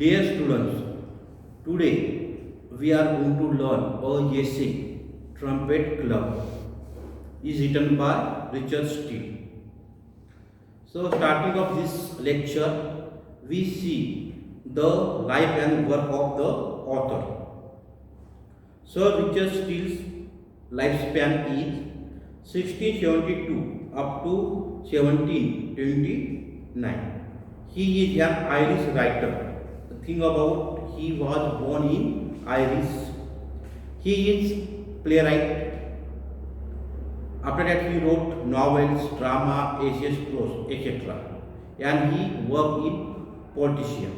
Dear students, today we are going to learn a essay, Trumpet Club, is written by Richard Steele. So, starting of this lecture, we see the life and work of the author. Sir Richard Steele's lifespan is 1672 up to 1729. He is an Irish writer. The thing about he was born in Irish. He is playwright. After that, he wrote novels, drama, essays, prose, etc. And he worked in politician.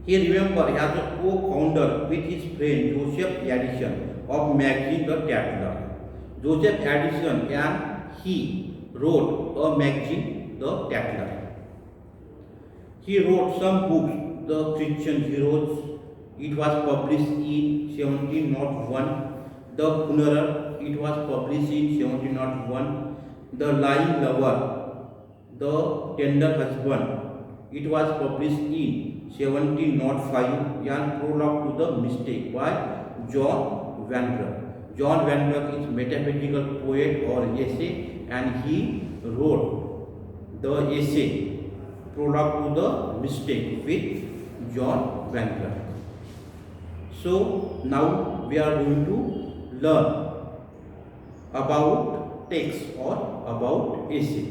He remember he has a co-founder with his friend Joseph Addison of magazine The Tatler. Joseph Addison and he wrote a magazine The Tatler. He wrote some books, The Christian Heroes. It was published in 1701. The Funeral. It was published in 1701. The Lying Lover. The Tender Husband. It was published in 1705. And Prologue to the Mistake by John Vanbrugh. John Vanbrugh is metaphysical poet or essay, and he wrote the essay Prologue to the Mistake with John Vanbrugh. So now we are going to learn about text or about essay.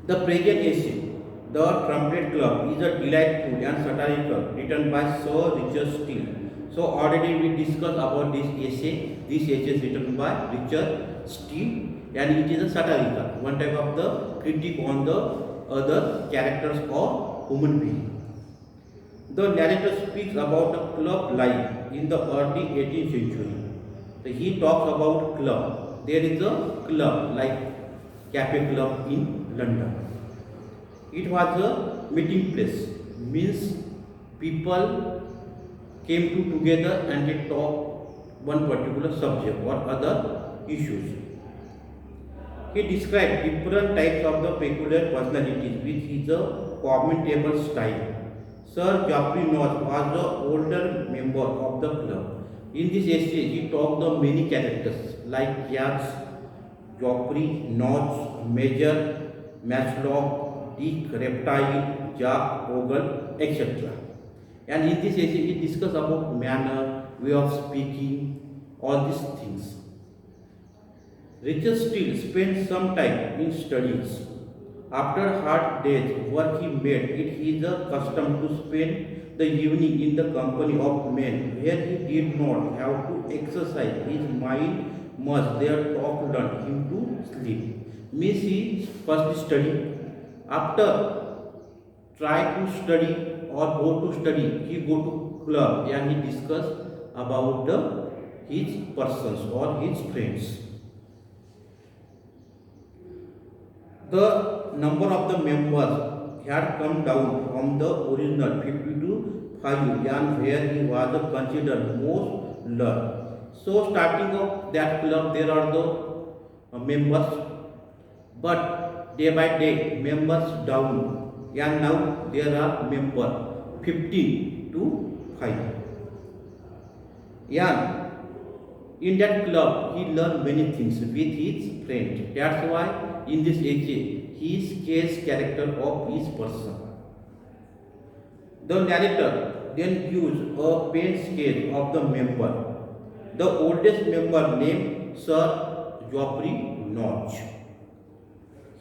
The present essay, The Trumpet Club, is a delightful and satirical written by Sir Richard Steele. So already we discussed about this essay. This essay is written by Richard Steele and it is a satirical, one type of the critique on the other characters or human being. The narrator speaks about a club life in the early 18th century. So he talks about club. There is a club like Cafe Club in London. It was a meeting place, means people came together and they talk one particular subject or other issues. He described different types of the peculiar personalities with his commendable style. Sir Geoffrey North was the older member of the club. In this essay, he talked the many characters like Yax, Geoffrey, North, Major, Matchlock, Dick, Reptile, Jack, Ogle, etc. And in this essay, he discussed about manner, way of speaking, all these things. Richard Steele spent some time in studies. After hard days work he made it his custom to spend the evening in the company of men where he did not have to exercise his mind much. Their talk lulled him to sleep. Means he first study. After try to study or go to study, he go to club and he discuss about his persons or his friends. The number of the members had come down from the original 50 to 5 and where he was considered most learned. So starting of that club there are the members, but day by day members down and now there are members 15 to 5. And in that club he learned many things with his friends. That's why in this essay he sketches character of each person. The narrator then gives a pen sketch of the member. The oldest member named Sir Geoffrey Notch.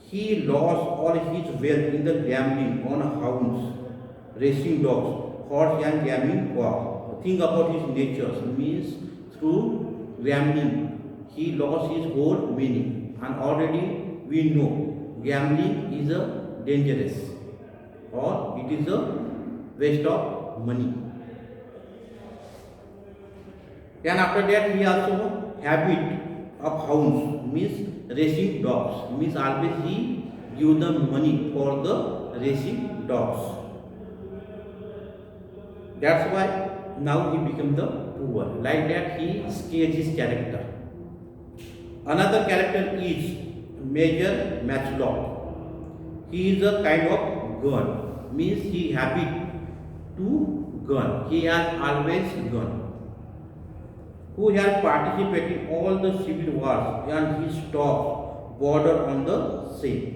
He lost all his wealth in the gambling on hounds, racing dogs, horse and gaming cock. Think about his nature means through gambling he lost his whole meaning, and already we know gambling is a dangerous or it is a waste of money. And after that he also habit of hounds means racing dogs, means always he give them money for the racing dogs. That's why now he become the poor. Like that he sketches his character. Another character is Major Matchlock. He is a kind of gun. means he habit to gun. He has always gun. Who has participated in all the civil wars and his talks border on the same.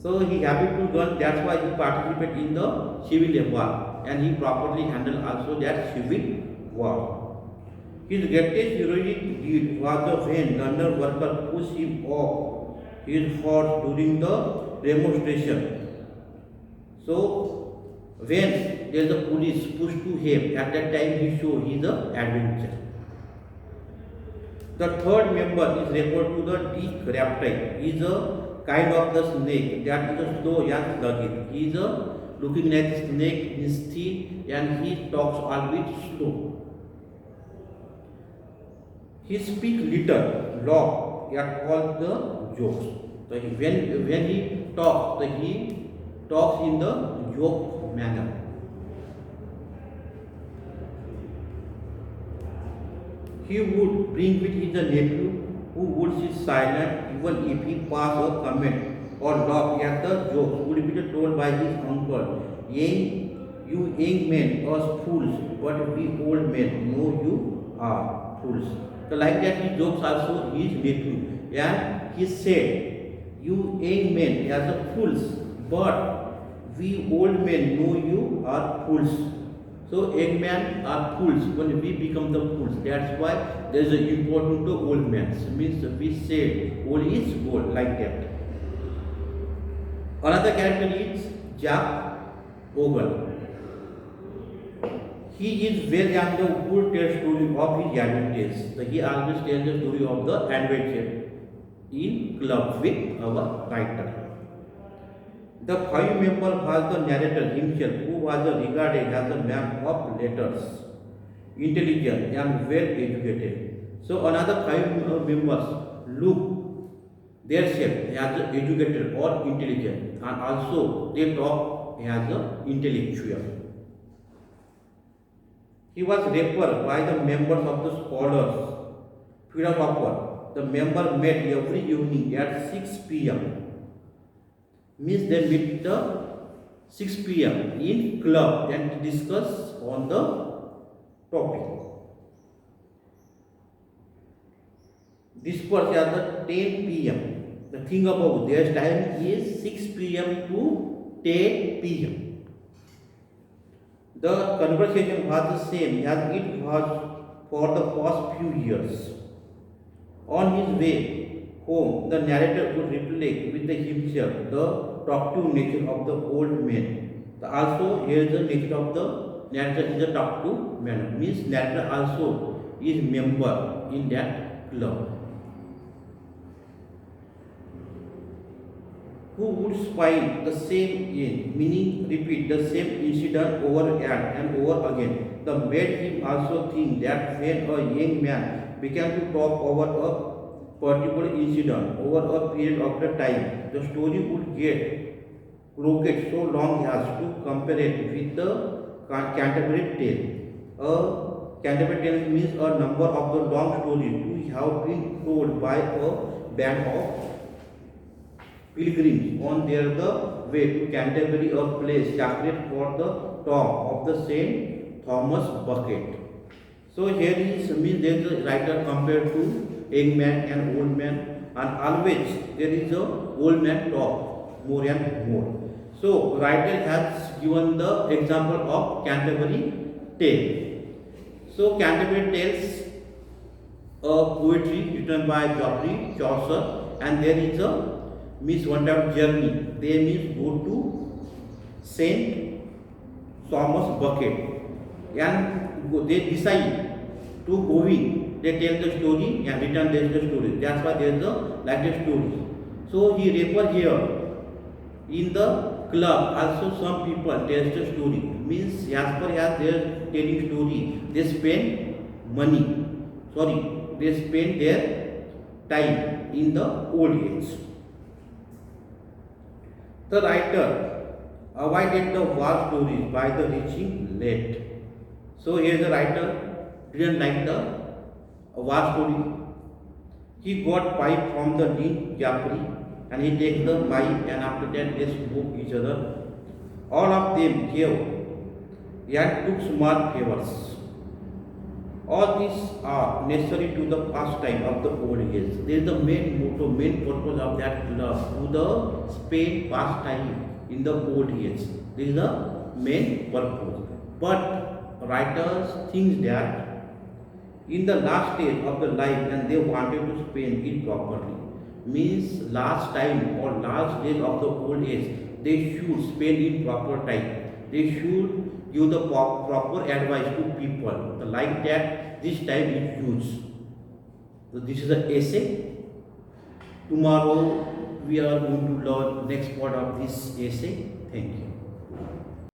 So he habit to gun. That's why he participate in the civil war and he properly handle also that civil war. His greatest heroic deed was the when London worker pushed him off his horse during the demonstration. So when there is a police push to him, at that time he show his adventure. The third member is referred to the Dick reptile. He is a kind of the snake that is a slow and sluggish. He is a looking like snake, misty, and he talks albeit slow. He speaks little, long, yet all the jokes. So when he talks, he talks in the joke manner. He would bring with his nephew, who would sit silent even if he pass a comment or laugh at the jokes, would be told by his uncle, you young men are fools, but we old men know you are fools. So like that he jokes also his nephew. And he said, you young men are the fools, but we old men know you are fools. So young men are fools when we become the fools. That's why there is an important to old men. So means we say old is old like that. Another character is Jack Ogle. He is very young who tells story of his adventures. So he always tells the story of the adventure in club with our writer. The five member was the narrator himself, who was regarded as a man of letters, intelligent and well educated. So another five members look themselves as educated or intelligent, and also they talk as an intellectual. He was referred by the members of the scholars, philosopher. The member met every evening at 6 p.m. Means they meet the 6 p.m. in club and discuss on the topic. This was at the 10 p.m. The thing about their time is 6 p.m. to 10 p.m. The conversation was the same as it was for the past few years. On his way home, the narrator would reflect with himself the talkative nature of the old man. Also, here is the nature of the narrator is a talkative man. Means narrator also is member in that club. Who would spine the same end, meaning repeat the same incident over and over again. The made him also think that when a young man began to talk over a particular incident over a period of the time, the story would get crooked so long as to compare it with the Canterbury Tale. A Canterbury Tale means a number of the long stories to have been told by a band of pilgrims on their the way to Canterbury, a place sacred for the tomb of the Saint Thomas Becket. So here is means there is a writer compared to young man and old man, and always there is a old man talk more and more. So writer has given the example of Canterbury Tale. So Canterbury Tales a poetry written by Geoffrey Chaucer, and there is a means one type journey. They means go to Saint Thomas Becket, and they decide to going. They tell the story and return there is the story. That's why there is a like the story. So he refer here in the club. Also some people tell the story. Means as per as they are telling story, they spend money. Sorry, they spend their time in the old age. The writer avoided the war stories by the reaching late. So here the writer didn't like the war story. He got pipe from the Dean Jaffrey and he takes the pipe, and after that they smoke each other All of them gave and took small favors. All these are necessary to the pastime of the old age. This is the main motto, main purpose of that club, to the spend pastime in the old age. This is the main purpose. But writers think that in the last stage of the life and they wanted to spend it properly. Means last time or last days of the old age, they should spend in proper time. They should give the proper advice to people. Like that, this time is used. So this is the essay. Tomorrow we are going to learn next part of this essay. Thank you.